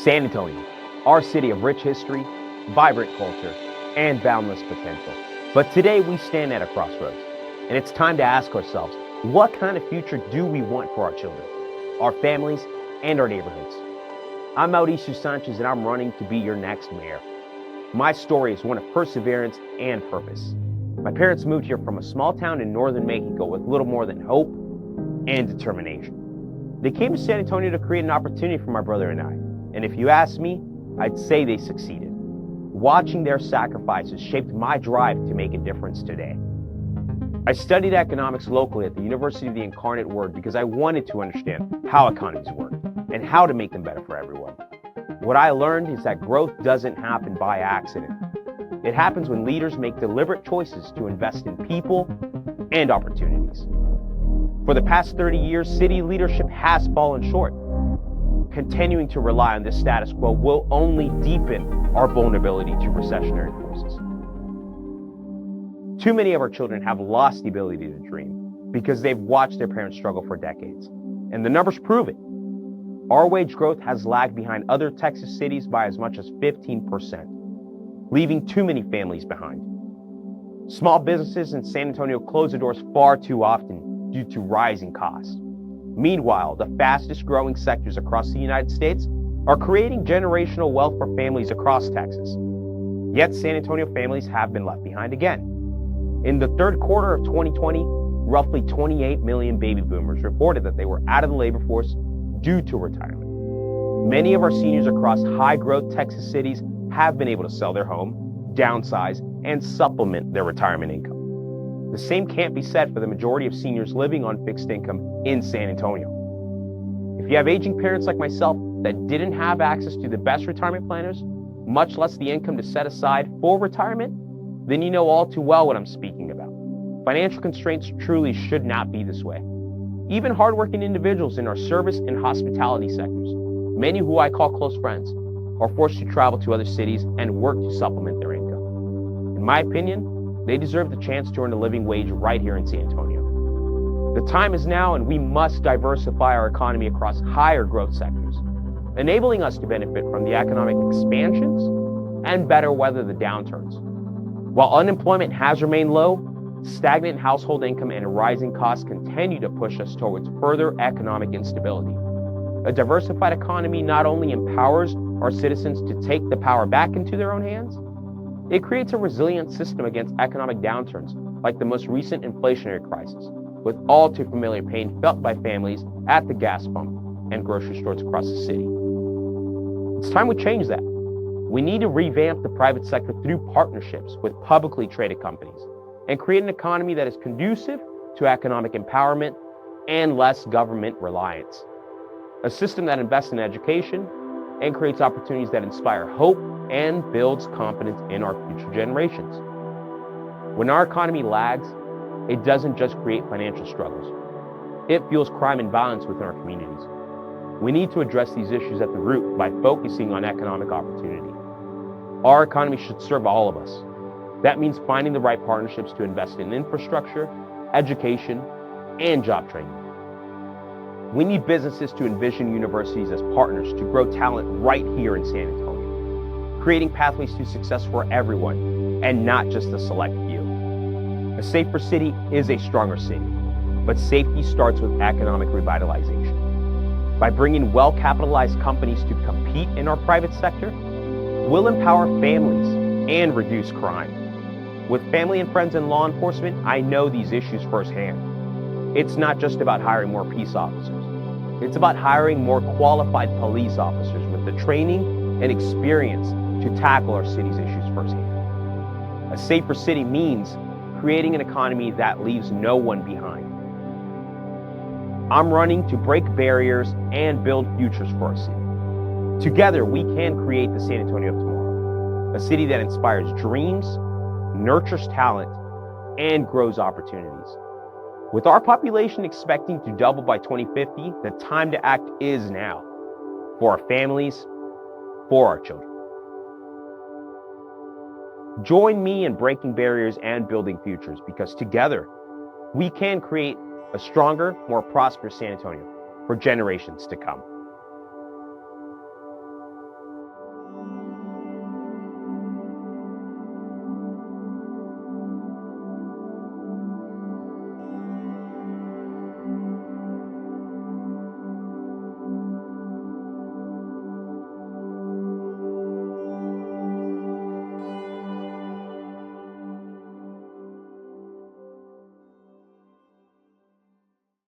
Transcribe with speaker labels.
Speaker 1: San Antonio, our city of rich history, vibrant culture, and boundless potential. But today we stand at a crossroads, and it's time to ask ourselves, what kind of future do we want for our children, our families, and our neighborhoods? I'm Mauricio Sanchez, and I'm running to be your next mayor. My story is one of perseverance and purpose. My parents moved here from a small town in northern Mexico with little more than hope and determination. They came to San Antonio to create an opportunity for my brother and I. And if you ask me, I'd say they succeeded. Watching their sacrifices shaped my drive to make a difference today. I studied economics locally at the University of the Incarnate Word because I wanted to understand how economies work and how to make them better for everyone. What I learned is that growth doesn't happen by accident. It happens when leaders make deliberate choices to invest in people and opportunities. For the past 30 years, city leadership has fallen short. Continuing to rely on this status quo will only deepen our vulnerability to recessionary forces. Too many of our children have lost the ability to dream because they've watched their parents struggle for decades. And the numbers prove it. Our wage growth has lagged behind other Texas cities by as much as 15%, leaving too many families behind. Small businesses in San Antonio close their doors far too often due to rising costs. Meanwhile, the fastest growing sectors across the United States are creating generational wealth for families across Texas. Yet San Antonio families have been left behind again. In the third quarter of 2020, roughly 28 million baby boomers reported that they were out of the labor force due to retirement. Many of our seniors across high-growth Texas cities have been able to sell their home, downsize, and supplement their retirement income. The same can't be said for the majority of seniors living on fixed income in San Antonio. If you have aging parents like myself that didn't have access to the best retirement planners, much less the income to set aside for retirement, then you know all too well what I'm speaking about. Financial constraints truly should not be this way. Even hardworking individuals in our service and hospitality sectors, many who I call close friends, are forced to travel to other cities and work to supplement their income. In my opinion, they deserve the chance to earn a living wage right here in San Antonio. The time is now, and we must diversify our economy across higher growth sectors, enabling us to benefit from the economic expansions and better weather the downturns. While unemployment has remained low, stagnant household income and rising costs continue to push us towards further economic instability. A diversified economy not only empowers our citizens to take the power back into their own hands, it creates a resilient system against economic downturns like the most recent inflationary crisis, with all too familiar pain felt by families at the gas pump and grocery stores across the city. It's time we change that. We need to revamp the private sector through partnerships with publicly traded companies and create an economy that is conducive to economic empowerment and less government reliance. A system that invests in education and creates opportunities that inspire hope and builds confidence in our future generations. When our economy lags, it doesn't just create financial struggles. It fuels crime and violence within our communities. We need to address these issues at the root by focusing on economic opportunity. Our economy should serve all of us. That means finding the right partnerships to invest in infrastructure, education, and job training. We need businesses to envision universities as partners to grow talent right here in San Antonio, creating pathways to success for everyone and not just a select few. A safer city is a stronger city, but safety starts with economic revitalization. By bringing well-capitalized companies to compete in our private sector, we'll empower families and reduce crime. With family and friends in law enforcement, I know these issues firsthand. It's not just about hiring more peace officers. It's about hiring more qualified police officers with the training and experience to tackle our city's issues firsthand. A safer city means creating an economy that leaves no one behind. I'm running to break barriers and build futures for our city. Together, we can create the San Antonio of tomorrow, a city that inspires dreams, nurtures talent, and grows opportunities. With our population expecting to double by 2050, the time to act is now. For our families, for our children. Join me in breaking barriers and building futures, because together we can create a stronger, more prosperous San Antonio for generations to come.